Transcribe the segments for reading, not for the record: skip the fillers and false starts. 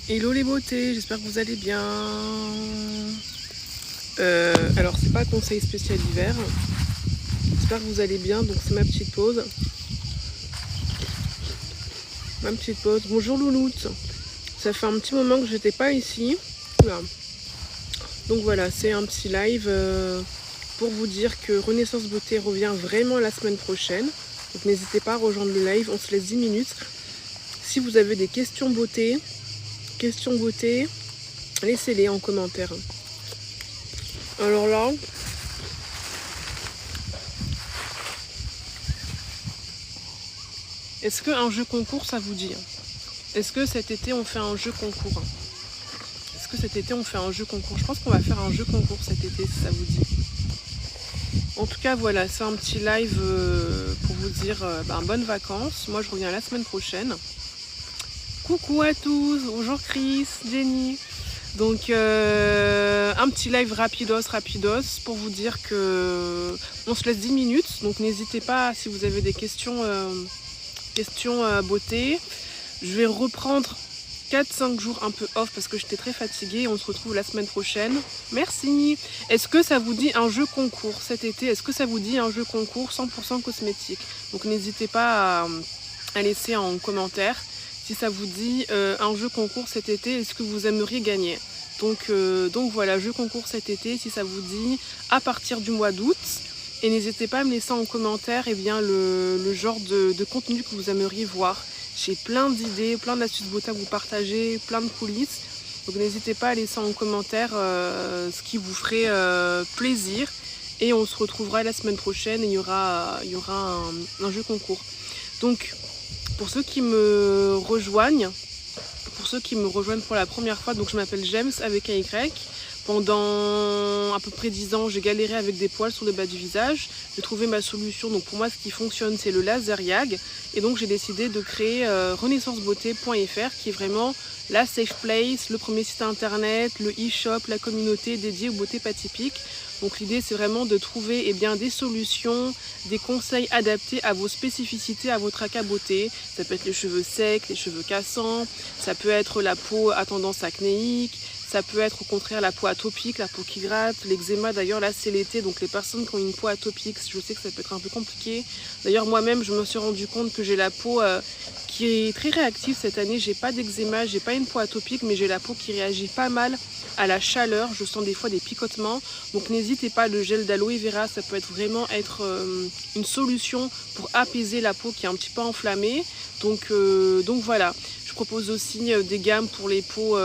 Hello les beautés, j'espère que vous allez bien. Alors c'est pas conseil spécial hiver. J'espère que vous allez bien, donc c'est ma petite pause. Bonjour Louloute. Ça fait un petit moment que j'étais pas ici. Oula. Donc voilà, c'est un petit live pour vous dire que Renaissance Beauté revient vraiment la semaine prochaine. Donc n'hésitez pas à rejoindre le live, on se laisse 10 minutes. Si vous avez des questions beauté, laissez-les en commentaire. Alors là, est-ce qu'un jeu concours ça vous dit? Est-ce que cet été on fait un jeu concours? Je pense qu'on va faire un jeu concours cet été si ça vous dit. En tout cas voilà, c'est un petit live pour vous dire bonnes vacances. Moi je reviens la semaine prochaine. Coucou à tous, bonjour Chris, Jenny. Donc un petit live rapidos pour vous dire que on se laisse 10 minutes. Donc n'hésitez pas si vous avez des questions beauté. Je vais reprendre 4-5 jours un peu off parce que j'étais très fatiguée. On se retrouve la semaine prochaine. Merci. Est-ce que ça vous dit un jeu concours cet été? Est-ce que ça vous dit un jeu concours 100% cosmétique? Donc n'hésitez pas à laisser en commentaire si ça vous dit un jeu concours cet été. Est-ce que vous aimeriez gagner? Donc voilà, jeu concours cet été si ça vous dit à partir du mois d'août. Et n'hésitez pas à me laisser en commentaire le genre de contenu que vous aimeriez voir. J'ai plein d'idées, plein d'astuces beauté à vous partager, plein de coulisses. Donc n'hésitez pas à laisser en commentaire ce qui vous ferait plaisir. Et on se retrouvera la semaine prochaine et il y aura un jeu concours. Donc pour ceux qui me rejoignent pour la première fois, donc je m'appelle James avec un Y. Pendant à peu près 10 ans, j'ai galéré avec des poils sur le bas du visage. J'ai trouvé ma solution. Donc pour moi, ce qui fonctionne, c'est le laser YAG. Et donc j'ai décidé de créer renaissancebeauté.fr qui est vraiment la safe place, le premier site internet, le e-shop, la communauté dédiée aux beautés pas typiques. Donc l'idée, c'est vraiment de trouver des solutions, des conseils adaptés à vos spécificités, à votre tracas beauté. Ça peut être les cheveux secs, les cheveux cassants, ça peut être la peau à tendance acnéique, ça peut être au contraire la peau atopique, la peau qui gratte, l'eczéma. D'ailleurs là c'est l'été, donc les personnes qui ont une peau atopique, je sais que ça peut être un peu compliqué. D'ailleurs moi-même je me suis rendu compte que j'ai la peau qui est très réactive cette année. J'ai pas d'eczéma, j'ai pas une peau atopique, mais j'ai la peau qui réagit pas mal à la chaleur. Je sens des fois des picotements. Donc n'hésitez pas, le gel d'aloe vera, ça peut vraiment être une solution pour apaiser la peau qui est un petit peu enflammée. Donc voilà. Je propose aussi des gammes pour les peaux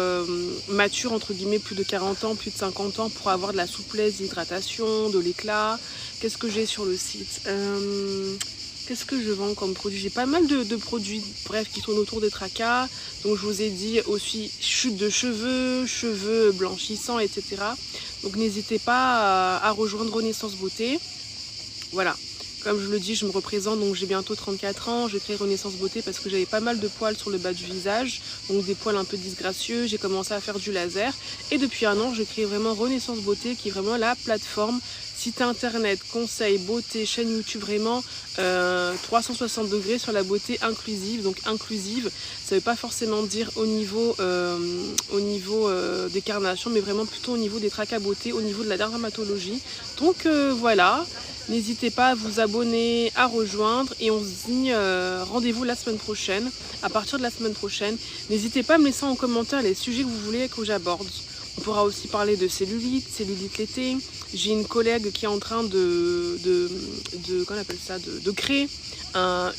matures, entre guillemets, plus de 40 ans, plus de 50 ans, pour avoir de la souplesse, d'hydratation, de l'éclat. Qu'est-ce que j'ai sur le site? Qu'est-ce que je vends comme produit? J'ai pas mal de produits, bref, qui tournent autour des tracas. Donc je vous ai dit aussi chute de cheveux blanchissants, etc. Donc n'hésitez pas à rejoindre Renaissance Beauté. Voilà. Comme je le dis, je me représente, donc j'ai bientôt 34 ans. J'ai créé Renaissance Beauté parce que j'avais pas mal de poils sur le bas du visage, donc des poils un peu disgracieux. J'ai commencé à faire du laser et depuis un an, j'ai créé vraiment Renaissance Beauté qui est vraiment la plateforme, site internet, conseils, beauté, chaîne YouTube, vraiment 360 degrés sur la beauté inclusive. Donc inclusive, ça ne veut pas forcément dire au niveau des carnations, mais vraiment plutôt au niveau des tracas beauté, au niveau de la dermatologie. Donc voilà. N'hésitez pas à vous abonner, à rejoindre et on se dit rendez-vous la semaine prochaine. À partir de la semaine prochaine, n'hésitez pas à me laisser en commentaire les sujets que vous voulez que j'aborde. On pourra aussi parler de cellulite l'été. J'ai une collègue qui est en train de créer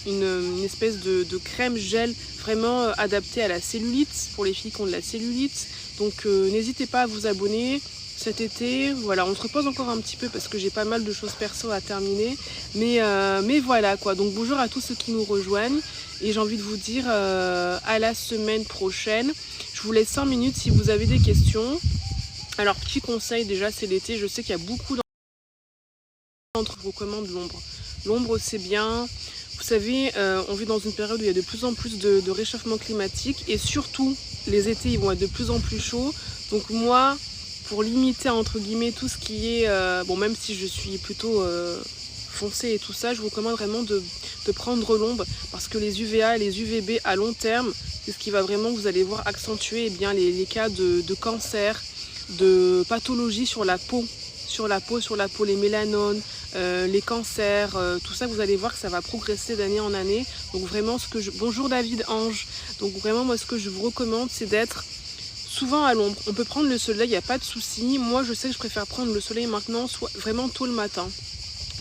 une espèce de crème gel vraiment adaptée à la cellulite, pour les filles qui ont de la cellulite. Donc n'hésitez pas à vous abonner. Cet été, voilà, on se repose encore un petit peu parce que j'ai pas mal de choses perso à terminer. Mais voilà quoi. Donc bonjour à tous ceux qui nous rejoignent. Et j'ai envie de vous dire à la semaine prochaine. Je vous laisse 5 minutes si vous avez des questions. Alors petit conseil, déjà c'est l'été. Je sais qu'il y a beaucoup d'entre vous recommandent l'ombre. L'ombre c'est bien. Vous savez, on vit dans une période où il y a de plus en plus de réchauffement climatique. Et surtout, les étés ils vont être de plus en plus chauds. Donc moi, pour limiter entre guillemets tout ce qui est même si je suis plutôt foncé et tout ça, je vous recommande vraiment de prendre l'ombre parce que les UVA et les UVB à long terme, c'est ce qui va vraiment, vous allez voir, accentuer eh bien, les cas de cancer, de pathologies sur la peau, les mélanomes, les cancers, tout ça, vous allez voir que ça va progresser d'année en année. Donc vraiment, bonjour David Ange. Donc vraiment, moi, ce que je vous recommande, c'est d'être souvent à l'ombre. On peut prendre le soleil, il n'y a pas de souci. Moi, je sais que je préfère prendre le soleil maintenant, soit vraiment tôt le matin.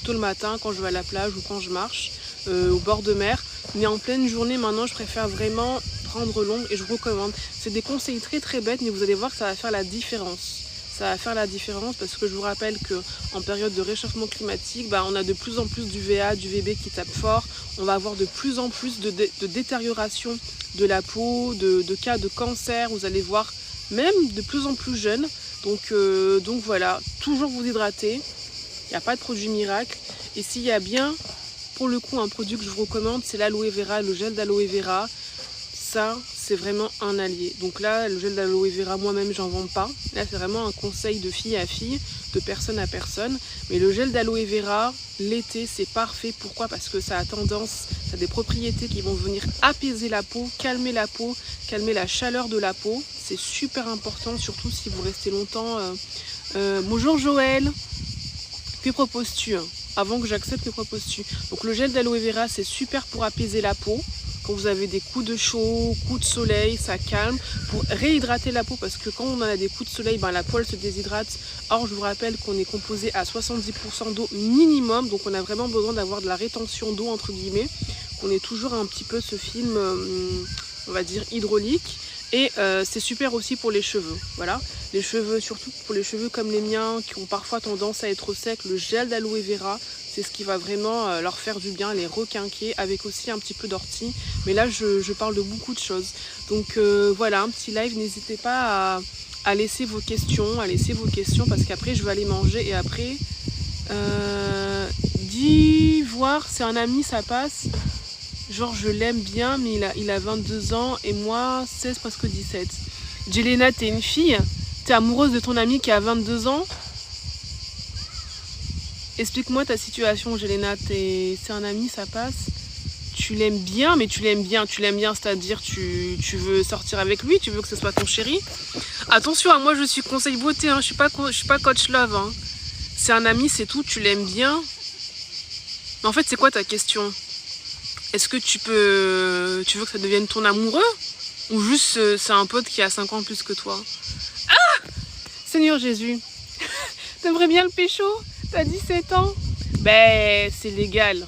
Tôt le matin, quand je vais à la plage ou quand je marche au bord de mer. Mais en pleine journée, maintenant, je préfère vraiment prendre l'ombre et je vous recommande. C'est des conseils très très bêtes, mais vous allez voir que ça va faire la différence. Ça va faire la différence parce que je vous rappelle qu'en période de réchauffement climatique, on a de plus en plus d'UVA, d'UVB qui tapent fort. On va avoir de plus en plus de détérioration de la peau, de cas de cancer. Vous allez voir même de plus en plus jeunes. Donc voilà, toujours vous hydrater. Il n'y a pas de produit miracle. Et s'il y a bien, pour le coup, un produit que je vous recommande, c'est l'aloe vera, le gel d'aloe vera. Ça, c'est vraiment un allié. Donc là, le gel d'aloe vera, moi-même, j'en vends pas. Là, c'est vraiment un conseil de fille à fille, de personne à personne. Mais le gel d'aloe vera, l'été, c'est parfait. Pourquoi? Parce que ça a des propriétés qui vont venir apaiser la peau, calmer la chaleur de la peau. C'est super important, surtout si vous restez longtemps. Bonjour Joël, que proposes-tu? Avant que j'accepte, que proposes-tu? Donc le gel d'aloe vera, c'est super pour apaiser la peau. Quand vous avez des coups de chaud, coups de soleil, ça calme. Pour réhydrater la peau, parce que quand on a des coups de soleil, la peau elle se déshydrate. Or, je vous rappelle qu'on est composé à 70% d'eau minimum. Donc on a vraiment besoin d'avoir de la rétention d'eau, entre guillemets. On est toujours un petit peu ce film, on va dire, hydraulique. Et c'est super aussi pour les cheveux. Voilà, les cheveux, surtout pour les cheveux comme les miens, qui ont parfois tendance à être secs, le gel d'aloe vera, c'est ce qui va vraiment leur faire du bien, les requinquer, avec aussi un petit peu d'ortie. Mais là, je parle de beaucoup de choses. Donc voilà, un petit live. N'hésitez pas à laisser vos questions, parce qu'après, je vais aller manger. Et après, voir, c'est un ami, ça passe. Genre, je l'aime bien, mais il a 22 ans et moi, 16, presque 17. Jelena, t'es une fille? T'es amoureuse de ton ami qui a 22 ans? Explique-moi ta situation, Jelena. C'est un ami, ça passe? Tu l'aimes bien, mais tu l'aimes bien, c'est-à-dire tu veux sortir avec lui, tu veux que ce soit ton chéri? Attention, moi je suis conseil beauté, je suis pas coach love. C'est un ami, c'est tout, tu l'aimes bien. Mais en fait, c'est quoi ta question? Est-ce que tu veux que ça devienne ton amoureux? Ou juste c'est un pote qui a 5 ans plus que toi? Ah! Seigneur Jésus, t'aimerais bien le pécho? T'as 17 ans? Ben, c'est légal.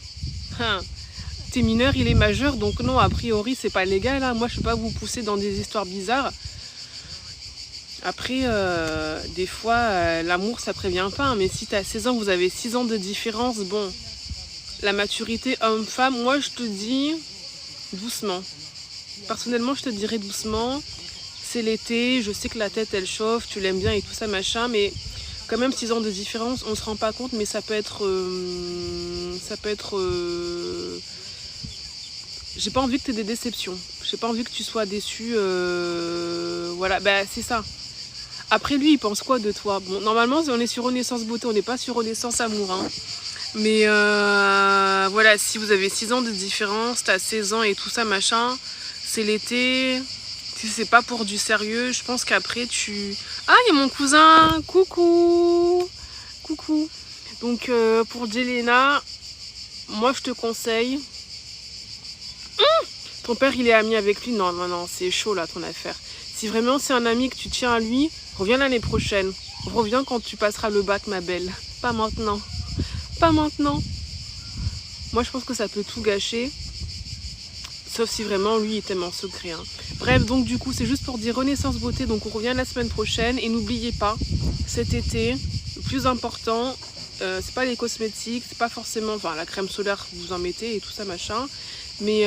T'es mineur, il est majeur, donc non, a priori, c'est pas légal. Moi, je peux pas vous pousser dans des histoires bizarres. Après, des fois, l'amour, ça prévient pas. Mais si t'as 16 ans, vous avez 6 ans de différence, bon, la maturité homme-femme, moi, je te dis doucement. Personnellement, je te dirais doucement. C'est l'été, je sais que la tête, elle chauffe, tu l'aimes bien et tout ça, machin, mais... Quand même 6 ans de différence, on se rend pas compte, mais ça peut être... J'ai pas envie que tu aies des déceptions. J'ai pas envie que tu sois déçu. Voilà, c'est ça. Après lui, il pense quoi de toi? Bon, normalement, on est sur Renaissance Beauté, on n'est pas sur Renaissance Amour. Mais voilà, si vous avez 6 ans de différence, t'as 16 ans et tout ça, machin, c'est l'été... Si c'est pas pour du sérieux, je pense qu'après tu... Ah, il y a mon cousin. Coucou. Donc pour Jelena, moi je te conseille... Ton père il est ami avec lui? Non, c'est chaud là ton affaire. Si vraiment c'est un ami que tu tiens à lui, reviens l'année prochaine. Reviens quand tu passeras le bac, ma belle. Pas maintenant. Moi je pense que ça peut tout gâcher. Sauf si vraiment lui il t'aime en secret. Bref, donc du coup c'est juste pour dire Renaissance Beauté. Donc on revient la semaine prochaine. Et n'oubliez pas, cet été, le plus important, c'est pas les cosmétiques, c'est pas forcément... Enfin la crème solaire vous en mettez et tout ça machin. Mais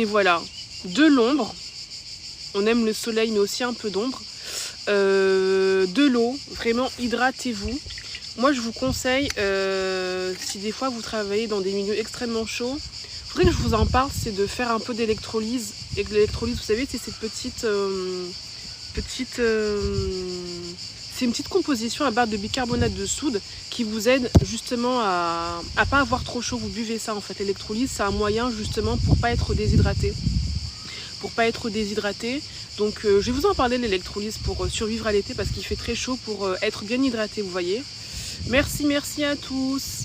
voilà, de l'ombre. On aime le soleil mais aussi un peu d'ombre. De l'eau, vraiment hydratez-vous. Moi je vous conseille, si des fois vous travaillez dans des milieux extrêmement chauds, il faudrait que je vous en parle, c'est de faire un peu d'électrolyse. Et l'électrolyse, vous savez, c'est cette petite C'est une petite composition à base de bicarbonate de soude qui vous aide justement à pas avoir trop chaud. Vous buvez ça en fait. L'électrolyse, c'est un moyen justement pour pas être déshydraté. Donc je vais vous en parler, l'électrolyse, pour survivre à l'été parce qu'il fait très chaud, pour être bien hydraté, vous voyez. Merci à tous.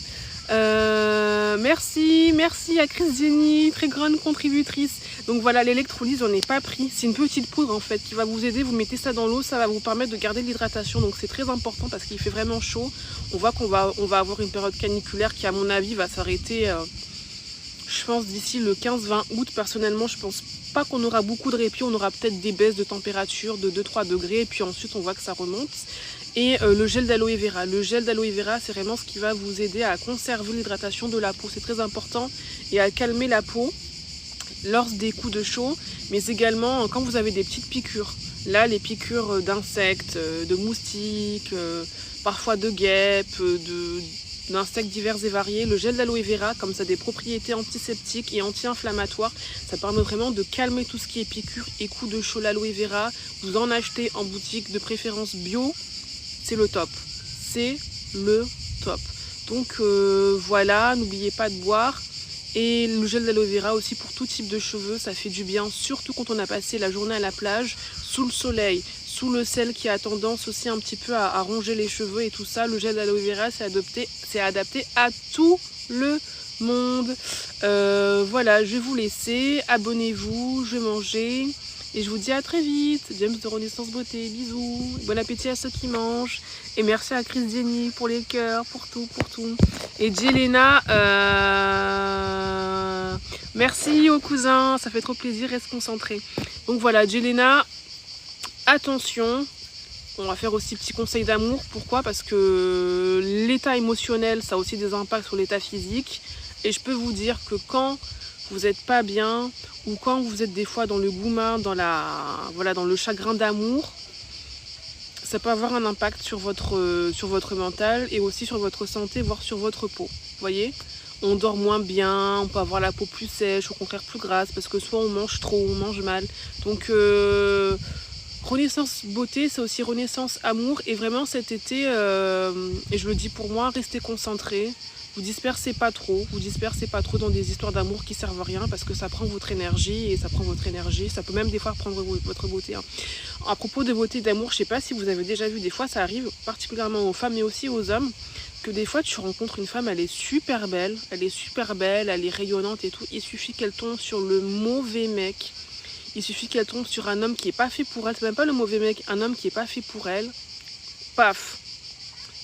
Merci à Chris Jenny, très grande contributrice. Donc voilà, l'électrolyse, on n'est pas pris. C'est une petite poudre en fait qui va vous aider. Vous mettez ça dans l'eau, ça va vous permettre de garder l'hydratation. Donc c'est très important parce qu'il fait vraiment chaud. On voit qu'on va avoir une période caniculaire qui, à mon avis, va s'arrêter, je pense, d'ici le 15-20 août. Personnellement, je pense pas qu'on aura beaucoup de répit. On aura peut-être des baisses de température de 2-3 degrés. Et puis ensuite, on voit que ça remonte. Et le gel d'aloe vera. Le gel d'aloe vera, c'est vraiment ce qui va vous aider à conserver l'hydratation de la peau. C'est très important. Et à calmer la peau lors des coups de chaud, mais également quand vous avez des petites piqûres. Là, les piqûres d'insectes, de moustiques, parfois de guêpes, d'insectes divers et variés. Le gel d'aloe vera, comme ça a des propriétés antiseptiques et anti-inflammatoires, ça permet vraiment de calmer tout ce qui est piqûres et coups de chaud. L'aloe vera, vous en achetez en boutique, de préférence bio, c'est le top. C'est le top. Donc voilà, n'oubliez pas de boire. Et le gel d'aloe vera aussi pour tout type de cheveux, ça fait du bien, surtout quand on a passé la journée à la plage, sous le soleil, sous le sel qui a tendance aussi un petit peu à ronger les cheveux et tout ça. Le gel d'aloe vera, c'est adapté à tout le monde. Voilà, je vais vous laisser, abonnez-vous, je vais manger. Et je vous dis à très vite. James de Renaissance Beauté, bisous. Bon appétit à ceux qui mangent. Et merci à Chris Jenny pour les cœurs, pour tout. Et Jelena, merci aux cousins, ça fait trop plaisir, reste concentré. Donc voilà, Jelena, attention. On va faire aussi petit conseil d'amour. Pourquoi? Parce que l'état émotionnel, ça a aussi des impacts sur l'état physique. Et je peux vous dire que quand vous n'êtes pas bien, ou quand vous êtes des fois dans le goumin, dans le chagrin d'amour, ça peut avoir un impact sur votre mental et aussi sur votre santé, voire sur votre peau. Vous voyez, on dort moins bien, on peut avoir la peau plus sèche, au contraire plus grasse, parce que soit on mange trop, on mange mal. Donc Renaissance Beauté, c'est aussi Renaissance Amour. Et vraiment cet été, et je le dis pour moi, restez concentrés. Vous dispersez pas trop dans des histoires d'amour qui servent à rien, parce que ça prend votre énergie, et ça prend votre énergie, ça peut même des fois prendre votre beauté. À propos de beauté, d'amour, je sais pas si vous avez déjà vu, des fois ça arrive particulièrement aux femmes mais aussi aux hommes, que des fois tu rencontres une femme, elle est super belle, elle est rayonnante et tout, il suffit qu'elle tombe sur le mauvais mec, il suffit qu'elle tombe sur un homme qui est pas fait pour elle, c'est même pas le mauvais mec, un homme qui est pas fait pour elle, paf,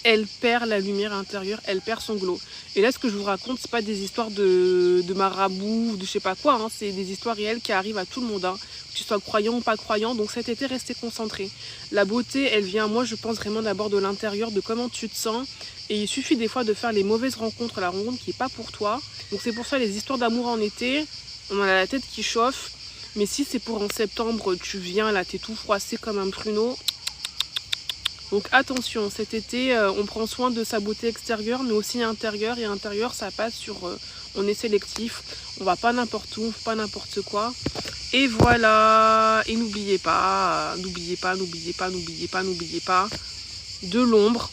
elle perd la lumière intérieure, elle perd son glow. Et là, ce que je vous raconte, c'est pas des histoires de marabout ou de je sais pas quoi, hein. C'est des histoires réelles qui arrivent à tout le monde, hein. Que tu sois croyant ou pas croyant. Donc cet été, restez concentrés. La beauté, elle vient, moi je pense vraiment d'abord de l'intérieur, de comment tu te sens. Et il suffit des fois de faire les mauvaises rencontres, la rencontre qui est pas pour toi. Donc c'est pour ça les histoires d'amour en été, on a la tête qui chauffe. Mais si c'est pour en septembre, tu viens là, t'es tout froissé comme un pruneau. Donc attention, cet été, on prend soin de sa beauté extérieure, mais aussi intérieure. Et intérieure, ça passe sur, on est sélectif, on va pas n'importe où, pas n'importe quoi. Et voilà, et n'oubliez pas, de l'ombre.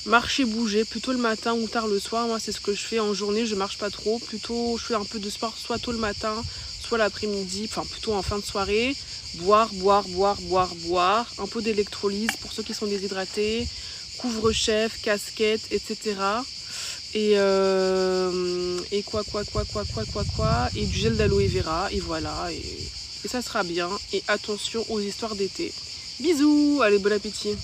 Marcher, bouger, plutôt le matin ou tard le soir. Moi, c'est ce que je fais en journée, je marche pas trop. Plutôt, je fais un peu de sport, soit tôt le matin, soit l'après-midi, enfin plutôt en fin de soirée. Boire, un peu d'électrolyse pour ceux qui sont déshydratés, couvre-chef, casquette, etc. Et quoi, et du gel d'aloe vera, et voilà, et ça sera bien. Et attention aux histoires d'été. Bisous, allez, bon appétit.